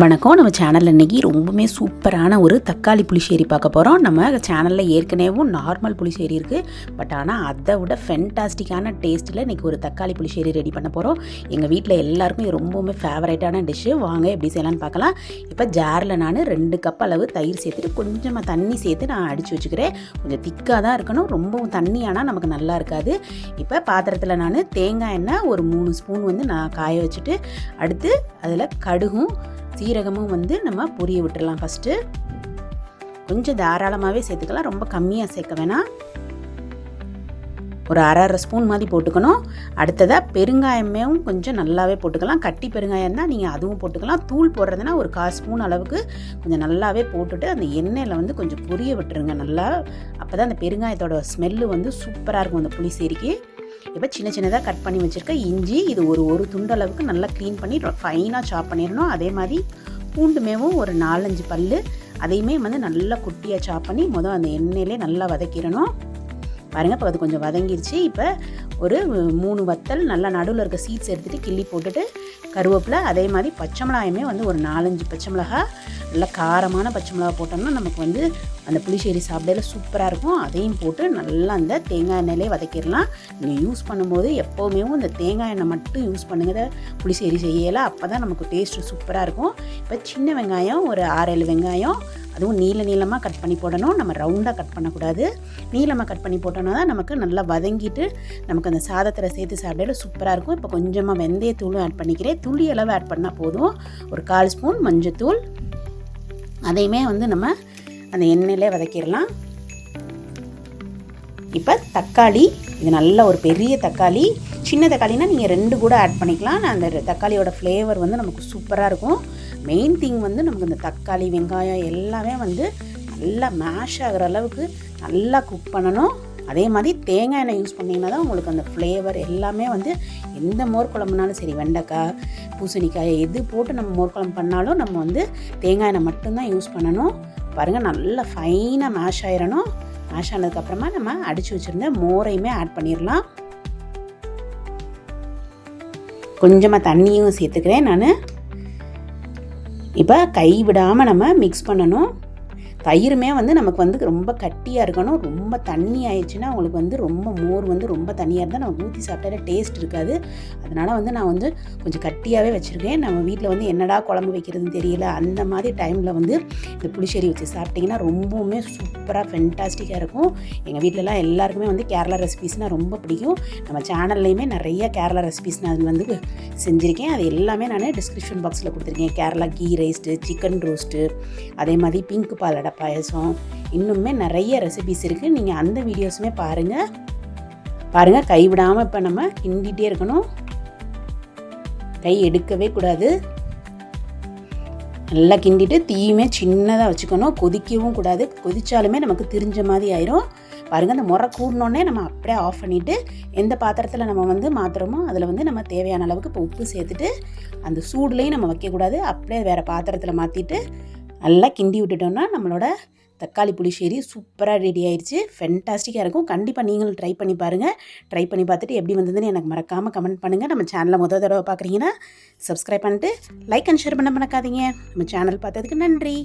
வணக்கம். நம்ம சேனலில் இன்றைக்கி ரொம்பவுமே சூப்பரான ஒரு தக்காளி புளிச்சேரி பார்க்க போகிறோம். நம்ம சேனலில் ஏற்கனவே நார்மல் புளிச்சேரி இருக்குது, பட் ஆனால் அதை விட ஃபென்டாஸ்டிக்கான டேஸ்ட்டில் இன்றைக்கி ஒரு தக்காளி புளிச்சேரி ரெடி பண்ண போகிறோம். எங்கள் வீட்டில் எல்லாருக்கும் இது ரொம்பவுமே ஃபேவரட்டான டிஷ்ஷு. வாங்க எப்படி செய்யலான்னு பார்க்கலாம். இப்போ ஜாரில் நான் 2 கப் அளவு தயிர் சேர்த்துட்டு கொஞ்சமாக தண்ணி சேர்த்து நான் அடித்து வச்சுக்கிறேன். கொஞ்சம் திக்காக தான் இருக்கணும், ரொம்பவும் தண்ணியானால் நமக்கு நல்லா இருக்காது. இப்போ பாத்திரத்தில் நான் தேங்காய் எண்ணெய் ஒரு 3 ஸ்பூன் நான் காய வச்சுட்டு, அடுத்து அதில் கடுகும் சீரகமும் நம்ம பொரிய விட்டுடலாம். ஃபஸ்ட்டு கொஞ்சம் தாராளமாகவே சேர்த்துக்கலாம், ரொம்ப கம்மியாக சேர்க்க வேணாம். ஒரு அரை ஸ்பூன் மாதிரி போட்டுக்கணும். அடுத்ததாக பெருங்காயமும் கொஞ்சம் நல்லாவே போட்டுக்கலாம். கட்டி பெருங்காயம் தான் நீங்கள் அதுவும் போட்டுக்கலாம். தூள் போடுறதுனா ஒரு 1/4 ஸ்பூன் அளவுக்கு கொஞ்சம் நல்லாவே போட்டுட்டு அந்த எண்ணெயில் கொஞ்சம் பொரிய விட்டுருங்க நல்லா. அப்போ தான் அந்த பெருங்காயத்தோட ஸ்மெல்லு சூப்பராக இருக்கும் அந்த புளிச்சேரிக்கு. இப்போ சின்ன சின்னதாக கட் பண்ணி வச்சுருக்க இஞ்சி, இது ஒரு துண்டு அளவுக்கு நல்லா க்ளீன் பண்ணி ஃபைனாக சாப் பண்ணிடணும். அதே மாதிரி பூண்டுமேவும் ஒரு 4-5 பல், அதையுமே நல்லா குட்டியாக சாப் பண்ணி அந்த எண்ணெயிலே நல்லா வதக்கிடணும். பாருங்கள், இப்போ அது கொஞ்சம் வதங்கிருச்சு. இப்போ ஒரு 3 வத்தல் நல்லா நடுவில் இருக்க சீட்ஸ் எடுத்துகிட்டு கிள்ளி போட்டுட்டு, கருவேப்பிலை, அதே மாதிரி பச்சை மிளகாயுமே ஒரு 4-5 பச்சை மிளகா, நல்லா காரமான பச்சை மிளகா போட்டோம்னா நமக்கு அந்த புளிச்சேரி சாப்பிடையில சூப்பராக இருக்கும். அதையும் போட்டு நல்லா அந்த தேங்காய் எண்ணெயிலே வதக்கிடலாம். நீங்கள் யூஸ் பண்ணும்போது எப்போவுமே இந்த தேங்காய் எண்ணெய் மட்டும் யூஸ் பண்ணுங்க புளிச்சேரி செய்யலை, அப்போ தான் நமக்கு டேஸ்ட்டு சூப்பராக இருக்கும். இப்போ சின்ன வெங்காயம் ஒரு 6-7 வெங்காயம், அதுவும் நீளமாக கட் பண்ணி போடணும். நம்ம ரவுண்டாக கட் பண்ணக்கூடாது, நீளமாக கட் பண்ணி போட்டோன்னா தான் நமக்கு நல்லா வதங்கிட்டு நமக்கு அந்த சாதத்தில் சேர்த்து சாப்பிடையில சூப்பராக இருக்கும். இப்போ கொஞ்சமாக வெந்தயத்தூளும் ஆட் பண்ணிக்கிறேன். துளி அளவு ஆட் பண்ணால் போதும். ஒரு 1/4 ஸ்பூன் மஞ்சத்தூள், அதையுமே நம்ம அந்த எண்ணெயிலே வதக்கிடலாம். இப்போ தக்காளி, இது நல்ல ஒரு பெரிய தக்காளி. சின்ன தக்காளினா நீங்கள் 2 கூட ஆட் பண்ணிக்கலாம். அந்த தக்காளியோட ஃப்ளேவர் நமக்கு சூப்பராக இருக்கும். மெயின் திங் நமக்கு இந்த தக்காளி வெங்காயம் எல்லாமே நல்லா மேஷ் ஆகிற அளவுக்கு நல்லா குக் பண்ணணும். அதே மாதிரி தேங்காய் எண்ணெய் யூஸ் பண்ணிங்கன்னா தான் உங்களுக்கு அந்த ஃப்ளேவர் எல்லாமே எந்த மோர் குழம்புனாலும் சரி, வெண்டைக்காய் பூசணிக்காய் எது போட்டு நம்ம மோர் குழம்பு பண்ணாலும் நம்ம தேங்காய் எண்ணெய் மட்டும்தான் யூஸ் பண்ணணும். பாருங்கள், நல்லா ஃபைனாக மேஷ் ஆயிடணும். மேஷ் ஆனதுக்கப்புறமா நம்ம அடித்து வச்சுருந்த மோரையுமே ஆட் பண்ணிடலாம். கொஞ்சமாக தண்ணியும் சேர்த்துக்கிறேன் நான். இப்போ கை விடாமல் நம்ம மிக்ஸ் பண்ணணும். தயிருமே நமக்கு ரொம்ப கட்டியாக இருக்கணும். ரொம்ப தண்ணி ஆயிடுச்சுன்னா உங்களுக்கு ரொம்ப மோர் ரொம்ப தண்ணியாக இருந்தால் நம்ம ஊற்றி சாப்பிட்டாலே டேஸ்ட் இருக்காது. அதனால் நான் கொஞ்சம் கட்டியாகவே வச்சுருக்கேன். நம்ம வீட்டில் என்னடா குழம்பு வைக்கிறதுன்னு தெரியல, அந்த மாதிரி டைமில் இந்த புளிச்சேரி வச்சு சாப்பிட்டிங்கன்னா ரொம்பவுமே சூப்பராக ஃபென்டாஸ்டிக்காக இருக்கும். எங்கள் வீட்டிலலாம் எல்லாருக்குமே கேரளா ரெசிபீஸ்னால் ரொம்ப பிடிக்கும். நம்ம சேனல்லையுமே நிறைய கேரளா ரெசிபீஸ் நான் செஞ்சுருக்கேன். அது எல்லாமே நான் டிஸ்கிரிப்ஷன் பாக்ஸில் கொடுத்துருக்கேன். Kerala ghee rice, chicken roast, அதே மாதிரி பிங்க் பாலடை பாயசம், இன்னுமே நிறைய ரெசிபிஸ் இருக்குது. நீங்கள் அந்த வீடியோஸுமே பாருங்கள். கைவிடாமல் இப்போ நம்ம கிண்டிகிட்டே இருக்கணும். கை எடுக்கவே கூடாது. நல்லா கிண்டிட்டு தீயுமே சின்னதாக வச்சுக்கணும். கொதிக்கவும் கூடாது. கொதித்தாலுமே நமக்கு திரிஞ்ச மாதிரி ஆயிரும். பாருங்கள், அந்த முறை கூடனோடனே நம்ம அப்படியே ஆஃப் பண்ணிவிட்டு எந்த பாத்திரத்தில் நம்ம மாற்றுறோமோ அதில் நம்ம தேவையான அளவுக்கு இப்போ உப்பு சேர்த்துட்டு அந்த சூடுலேயும் நம்ம வைக்கக்கூடாது. அப்படியே வேறு பாத்திரத்தில் மாற்றிட்டு நல்லா கிண்டி விட்டுட்டோம்னா நம்மளோட தக்காளி புளிச்சேரி சூப்பராக ரெடி ஆயிடுச்சு. ஃபென்டாஸ்டிக்காக இருக்கும். கண்டிப்பாக நீங்களும் ட்ரை பண்ணி பாருங்கள். ட்ரை பண்ணி பார்த்துட்டு எப்படி வந்ததுன்னு எனக்கு மறக்காமல் கமெண்ட் பண்ணுங்கள். நம்ம சேனலை முதல் தடவை பார்க்குறீங்கன்னா சப்ஸ்கிரைப் பண்ணிட்டு லைக் அண்ட் ஷேர் பண்ண மறக்காதீங்க. நம்ம சேனல் பார்த்ததுக்கு நன்றி.